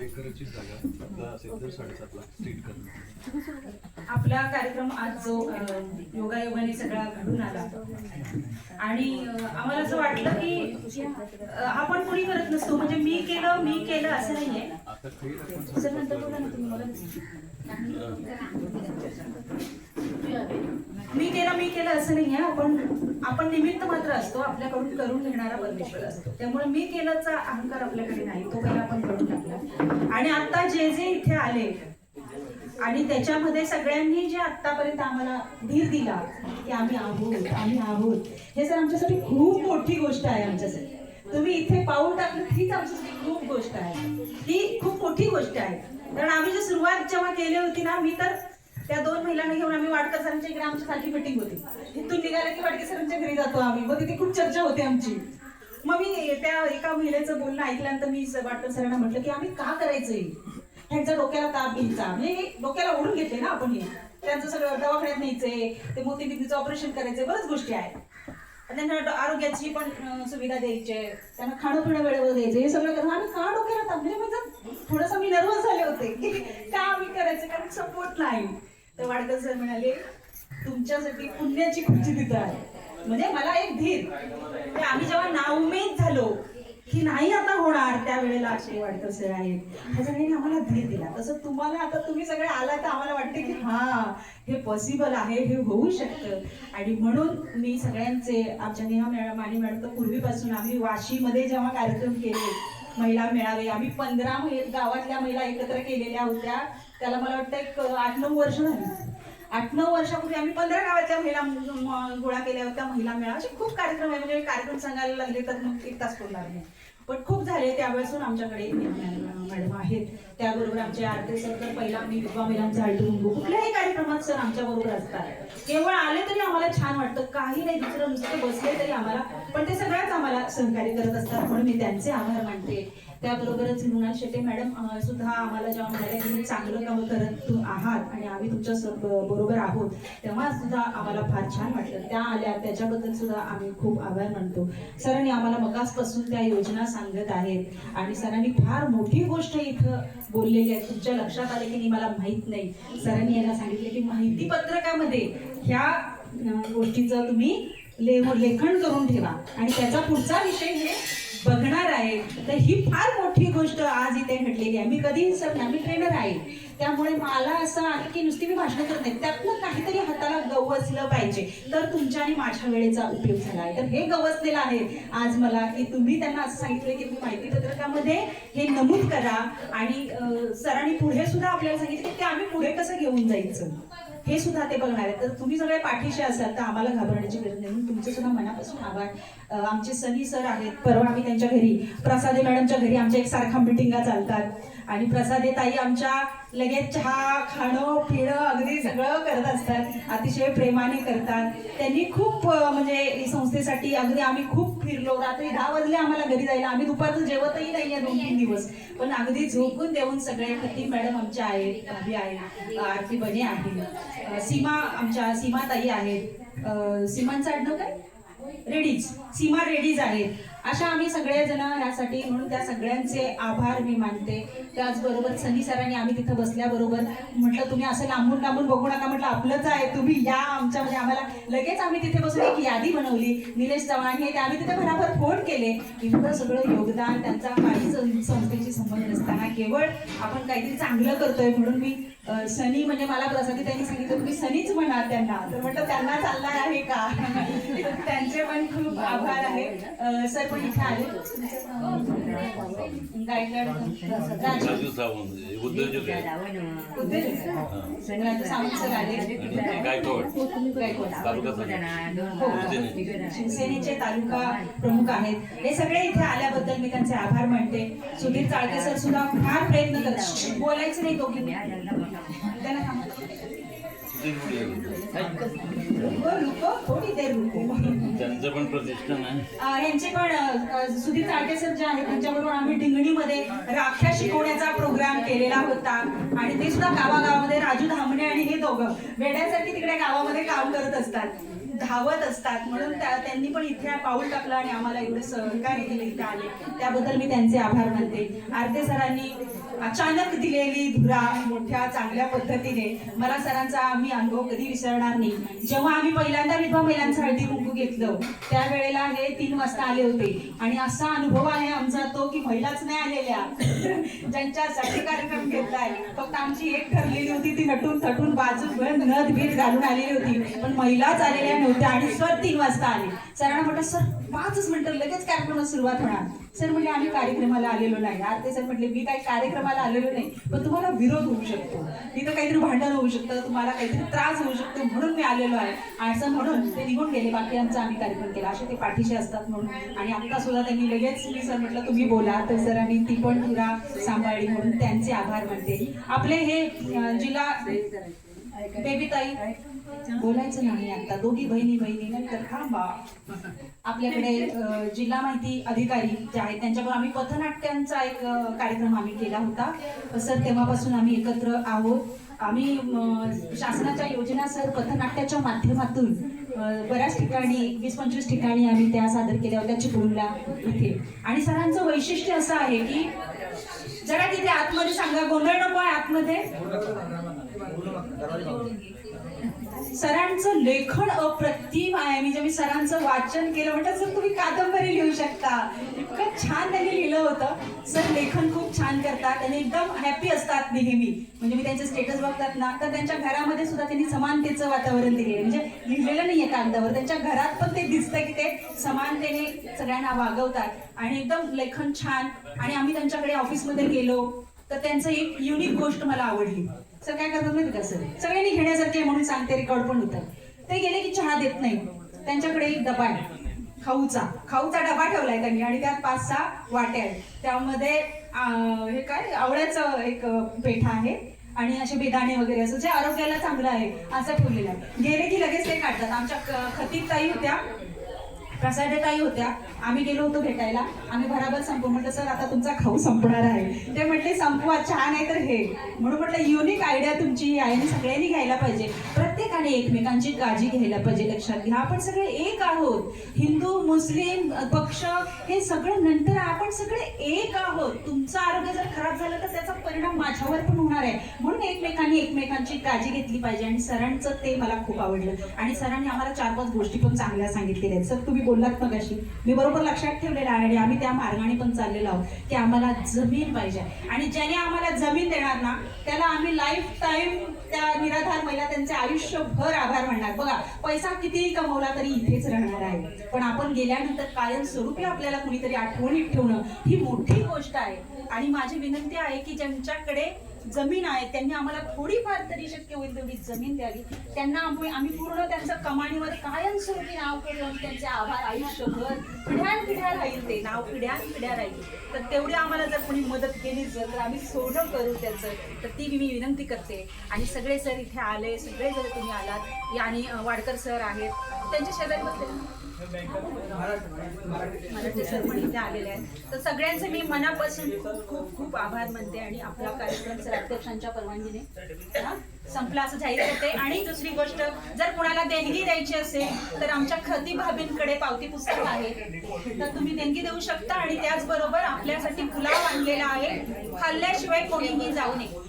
एकरची जागा असेल तर 7.5 लाख स्ट्रीट करणं. आपला कार्यक्रम आज जो योगायोगाने सगळा घडून आला आणि आम्हाला असं वाटलं की आपण कोणी करत नसतो, म्हणजे मी केलं असं नाहीये. आता काही सर नंतर बोला ना तुम्ही, मला मी केलं असं नाहीये. आपण निमित्त मात्र असतो, आपल्याकडून करून घेणारा परमेश्वर असतो. त्यामुळे मी केल्याचा अहंकार आपल्याकडे नाही, तो पहिला आपण करून टाकला. आणि आता जे इथे आले आणि त्याच्यामध्ये सगळ्यांनी जे आतापर्यंत आम्हाला धीर दिला की आम्ही आहोत, हे सर आमच्यासाठी खूप मोठी गोष्ट आहे. आमच्यासाठी तुम्ही इथे पाऊल टाकलं हीच आमच्यासाठी खूप गोष्ट आहे, ही खूप मोठी गोष्ट आहे. कारण आम्ही जी सुरुवात जेव्हा केली होती ना, मी तर त्या 2 महिलांना घेऊन आम्ही वाडकर सरांच्या इकडे आमची सारखी मीटिंग होती. इथून निघालं की वाडकर सरांच्या घरी जातो आम्ही, मग तिथे खूप चर्चा होते आमची. मग मी त्या एका महिलेचं बोलणं ऐकल्यानंतर मी वाडकर सरांना म्हटलं की आम्ही का करायचंय, ह्यांचा डोक्याला ताप घ्यायचा, म्हणजे डोक्याला ओढून घेतले ना आपण, हे त्यांचं सगळं दवाखान्यात न्यायचंय, ते मोतीबिंदूचं ऑपरेशन करायचंय, बरंच गोष्टी आहेत. त्यांना आरोग्याची पण सुविधा द्यायची, त्यांना खाणं पिणं वेळेवर द्यायचं, हे सगळं करून आम्ही का डोक्याला ताप, म्हणजे थोडंसं मी नर्वस झाले होते की का आम्ही करायचं, कारण सपोर्ट नाही. तर वाडकर सर म्हणाले तुमच्यासाठी पुण्याची खुर्ची तिथं आहे. म्हणजे मला एक धीर, आम्ही जेव्हा नाउमेद झालो की नाही आता होणार, त्यावेळेला असे वाडकर सर आहेत, ह्या सगळ्यांनी आम्हाला धीर दिला. तसं तुम्हाला आता तुम्ही सगळे आला तर आम्हाला वाटते की हा हे पॉसिबल आहे, हे होऊ शकतं. आणि म्हणून मी सगळ्यांचे, आमच्या नेहा मॅडम तर पूर्वीपासून आम्ही वाशीमध्ये जेव्हा कार्यक्रम केले महिला मेळावे, आम्ही 15 गावातल्या महिला एकत्र केलेल्या होत्या. त्याला मला वाटतं एक 8-9 वर्ष झाली. 8-9 वर्षापूर्वी आम्ही 15 गावातल्या महिला गोळा केल्या होत्या. महिला मेळावा असे खूप कार्यक्रम आहे, म्हणजे कार्यक्रम सांगायला लागले तर मग 1 तास बोलणार नाही, पण खूप झाले. त्यावेळेसून आमच्याकडे मॅडम आहेत, त्याबरोबर आमचे आरते सर तर पहिला मी विधवा महिलांचा आलटून कुठल्याही कार्यक्रमात सर आमच्या बरोबर असतात. केवळ आले तरी आम्हाला छान वाटतं, काही नाही दुसरं नुसते बसले तरी आम्हाला, पण ते सगळ्याच आम्हाला सहकार्य करत असतात, म्हणून मी त्यांचे आभार मानते. त्याबरोबरच मृणाल शेटे मॅडम सुद्धा आम्हाला जेव्हा म्हणाले तुम्ही चांगलं काम करत आहात आणि आम्ही तुमच्या बरोबर आहोत, तेव्हा सुद्धा आम्हाला फार छान वाटलं. त्या आल्या, त्याच्याबद्दल सुद्धा आम्ही खूप आभार मानतो. सरांनी आम्हाला मगासपासून त्या योजना सांगत आहेत आणि सरांनी फार मोठी गोष्ट इथं बोललेली आहे. तुमच्या लक्षात आले की नाही मला माहित नाही, सरांनी यांना सांगितले की माहिती पत्रकामध्ये ह्या गोष्टीचं तुम्ही लेखन करून ठेवा आणि त्याचा पुढचा विषय हे बघणार आहे. तर ही फार मोठी गोष्ट आज इथे घडलेली आहे. मी कधीही सर आम्ही ट्रेनर आहे, त्यामुळे मला असं आहे की नुसती मी भाषण करत नाही, त्यातनं काहीतरी हाताला गवसलं पाहिजे, तर तुमच्या आणि माझ्या वेळेचा उपयोग झाला आहे. तर हे गवसलेलं आहे आज मला, की तुम्ही त्यांना असं सांगितलं की तुम्ही माहिती पत्रकामध्ये हे नमूद करा. आणि सरांनी पुढे सुद्धा आपल्याला सांगितलं की ते आम्ही पुढे कसं घेऊन जायचं हे सुद्धा ते बघणार आहेत. तर तुम्ही सगळे पाठीशी असाल तर आम्हाला घाबरण्याची गरज नाही. तुमचे सुद्धा मनापासून आभार. आमचे सनी सर आहेत, परवा आम्ही त्यांच्या घरी, प्रसादे मॅडमच्या घरी आमच्या एक सारखा मिटिंगा चालतात आणि प्रसादे ताई आमच्या लगेच चहा खाणं पिणं अगदी सगळं करत असतात, अतिशय प्रेमाने करतात. त्यांनी खूप म्हणजे संस्थेसाठी अगदी आम्ही खूप फिरलो. रात्री 10 वाजले आम्हाला घरी जायला, आम्ही दुपारचं जेवतही नाहीये 2-3 दिवस, पण अगदी झोपून देऊन सगळे. खतीब मॅडम आमच्या आहेत, भाभी आहे, आरती बने आहे, सीमा आमच्या सीमाताई आहेत, सीमांचं आडनाव काय रेडीज, सीमा रेडीज आहेत. अशा आम्ही सगळेजण ह्यासाठी, म्हणून त्या सगळ्यांचे आभार मी मानते. त्याचबरोबर सनी सरांनी आम्ही तिथं बसल्याबरोबर म्हटलं तुम्ही असं लांबून बघू नका, म्हटलं आपलंच आहे, तुम्ही या आमच्यामध्ये. आम्हाला लगेच आम्ही तिथे बसून एक यादी बनवली, निलेश चव्हाण हे, ते आम्ही तिथे भराभर फोन केले. एवढं सगळं योगदान त्यांचा काहीच संस्थेशी संबंध नसताना केवळ आपण काहीतरी चांगलं करतोय म्हणून मी सनी, म्हणजे मला प्रसादी त्यांनी सांगितलं तुम्ही सनीच म्हणा त्यांना, तर म्हटलं त्यांना चालणार आहे का त्यांचे पण खूप आभार आहे. सर पण इथे आले, गायकवाड राजू सावंत सर आले, शिवसेनेचे तालुका प्रमुख आहेत, हे सगळे इथे आल्याबद्दल मी त्यांचे आभार मानते. सुधीर चाळके सर सुद्धा फार प्रयत्न करतात, बोलायचं नाही दोघी त्यांचं पण प्रतिष्ठान आहे. यांचे पण सुधीर चाळके सर जे आहेत त्यांच्याबरोबर आम्ही डिंगणीमध्ये राख्या शिकवण्याचा प्रोग्राम केलेला होता आणि ते सुद्धा गावागावामध्ये राजू धामणे आणि हे दोघं वेड्यासारखी तिकडे गावामध्ये काम करत असतात. धावत असतात, म्हणून त्यांनी पण इथे पाऊल टाकलं आणि आम्हाला एवढं सहकार्य केलं, इथे आले त्याबद्दल मी त्यांचे आभार मानते. आरते सरांनी अचानक दिलेली धुरा मोठ्या चांगल्या पद्धतीने, मला सरांचा मी अनुभव कधी विसरणार नाही. जेव्हा आम्ही पहिल्यांदा विधवा महिलांचं हळदी कुंकू घेतलं त्यावेळेला हे 3 वाजता आले होते आणि असा अनुभव आहे आमचा तो की महिलाच नाही आलेल्या ज्यांच्यासाठी कार्यक्रम घेतलाय. फक्त आमची एक ठरलेली होती, ती नटून थटून बाजू नथ बीट घालून आलेली होती, पण महिलाच आलेल्या नव्हत्या आणि सर 3 वाजता आले. सरांना म्हटलं सर 5 मिनिटं लगेच कार्यक्रमाला सुरुवात होणार. सर म्हटले आम्ही कार्यक्रमाला आलेलो नाही. आरते सर म्हटले मी काही कार्यक्रमाला आलेलो नाही, पण तुम्हाला विरोध होऊ शकतो, तिथं काहीतरी भांडण होऊ शकतं, तुम्हाला काहीतरी त्रास होऊ शकतो म्हणून मी आलेलो आहे असं म्हणून ते निघून गेले. बाकी आमचा आम्ही कार्यक्रम केला, असे ते पाठीशी असतात म्हणून. आणि आता सुद्धा त्यांनी लगेच मी सर म्हटलं तुम्ही बोला, तर सरांनी ती पण पुरा सांभाळली म्हणून त्यांचे आभार मानते. आपले हे जिल्हा बेबी ताई बोलायचं नाही आता, दोघी बहिणी नंतर थांबा. आपल्याकडे जिल्हा माहिती अधिकारी जे आहेत त्यांच्याबरोबर आम्ही पथनाट्यांचा एक कार्यक्रम आम्ही केला होता. सर तेव्हापासून आम्ही एकत्र आहोत. आम्ही शासनाच्या योजना सर पथनाट्याच्या माध्यमातून बऱ्याच ठिकाणी 20-25 ठिकाणी आम्ही त्या सादर केल्या होत्या चिपळूणला इथे. आणि सरांचं वैशिष्ट्य असं आहे की जरा तिथे आतमध्ये सांगा, गोंधळ नको आहे आतमध्ये. सरांचं लेखन अप्रतिम आहे. मी जेव्हा सरांचं वाचन केलं म्हटलं सर तुम्ही कादंबरी लिहू शकता, इतकं छान त्यांनी लिहिलं होतं. सर लेखन खूप छान करतात, त्यांनी एकदम हॅपी असतात नेहमी. म्हणजे मी त्यांचे स्टेटस बघतात ना, तर त्यांच्या घरामध्ये सुद्धा त्यांनी समानतेचं वातावरण दिले, म्हणजे लिहिलेलं नाहीये कागदावर, त्यांच्या घरात पण ते दिसतं की ते समानतेने सगळ्यांना वागवतात आणि एकदम लेखन छान. आणि आम्ही त्यांच्याकडे ऑफिसमध्ये गेलो तर त्यांचं एक युनिक गोष्ट मला आवडली. सर काय करतात माहिती का सर, सगळ्यांनी घेण्यासारखे म्हणून सांगते, रेकॉर्ड पण होतं. ते गेले की चहा देत नाही, त्यांच्याकडे एक डबा आहे खाऊचा डबा ठेवलाय त्यांनी आणि त्यात 5-6 वाट्या आहेत. त्यामध्ये हे काय आवळ्याचं एक पेठा आहे आणि असे बेदाणे वगैरे असं जे आरोग्याला चांगलं आहे असं ठेवलेलं आहे. गेले की लगेच ते काढतात. आमच्या खतीब ताई होत्या, प्रसादेताई होत्या, आम्ही गेलो होतो भेटायला. आम्ही भराभर संपू म्हटलं सर आता तुमचा खाऊ संपणार आहे. ते म्हटले संपवा, चहा नाही तर हे. म्हणून म्हटलं युनिक आयडिया तुमची आहे आणि सगळ्यांनी घ्यायला पाहिजे. प्रत्येकाने एकमेकांची काळजी घ्यायला पाहिजे. लक्षात घ्या आपण सगळे एक आहोत. हिंदू मुस्लिम पक्ष हे सगळं नंतर, आपण सगळे एक आहोत. तुमचं आरोग्य जर खराब झालं तर त्याचा परिणाम माझ्यावर पण होणार आहे. म्हणून एकमेकांनी एकमेकांची काळजी घेतली पाहिजे. आणि सरांचं ते मला खूप आवडलं. आणि सरांनी आम्हाला 4-5 गोष्टी पण चांगल्या सांगितलेल्या आहेत. सर तुम्ही बोललात मगाशी, मी बरोबर लक्षात ठेवलेलं आहे आणि आम्ही त्या मार्गाने पण चाललेलो आहोत की आम्हाला जमीन पाहिजे. आणि ज्याने आम्हाला जमीन देणार ना त्याला आम्ही लाईफ टाईम त्या निराधार महिला त्यांचे आयुष्यभर आभार मानणार. बघा पैसा कितीही कमवला तरी इथेच राहणार आहे, पण आपण गेल्यानंतर कायमस्वरूपी आपल्याला कुणीतरी आठवणीत ठेवणं ही मोठी गोष्ट आहे. आणि माझी विनंती आहे की ज्यांच्याकडे जमीन आहे त्यांनी आम्हाला थोडीफार तरी शक्य होईल तेवढी जमीन द्यावी. त्यांना आम्ही पूर्ण त्यांचं कमानीवर कायमस्वरूपी नाव करून त्यांचे आभार आयुष्यभर पिढ्यानपिढ्या राहील, ते नाव पिढ्यानपिढ्या राहील. तर तेवढी आम्हाला जर कोणी मदत केली तर आम्ही सोनं करू त्याचं, तर ती मी विनंती करते. आणि सगळे सर इथे आले, सगळे जर तुम्ही आलात. आणि वाडकर सर आहेत, त्यांच्या शेजारी बसले मराठी सर पण इथे आलेले आहेत. तर सगळ्यांचे मी मनापासून खूप खूप खूप आभार मानते. आणि आपला कार्यक्रम सर अध्यक्षांच्या परवानगीने संपला असं जाहीर करते. आणि दुसरी गोष्ट, जर कोणाला देणगी द्यायची असेल तर आमच्या खतीब भाभींकडे पावती पुस्तक आहे, तर तुम्ही देणगी देऊ शकता. आणि त्याचबरोबर आपल्यासाठी पुलाव आणलेला आहे, खाल्ल्याशिवाय कोणीही जाऊ नये.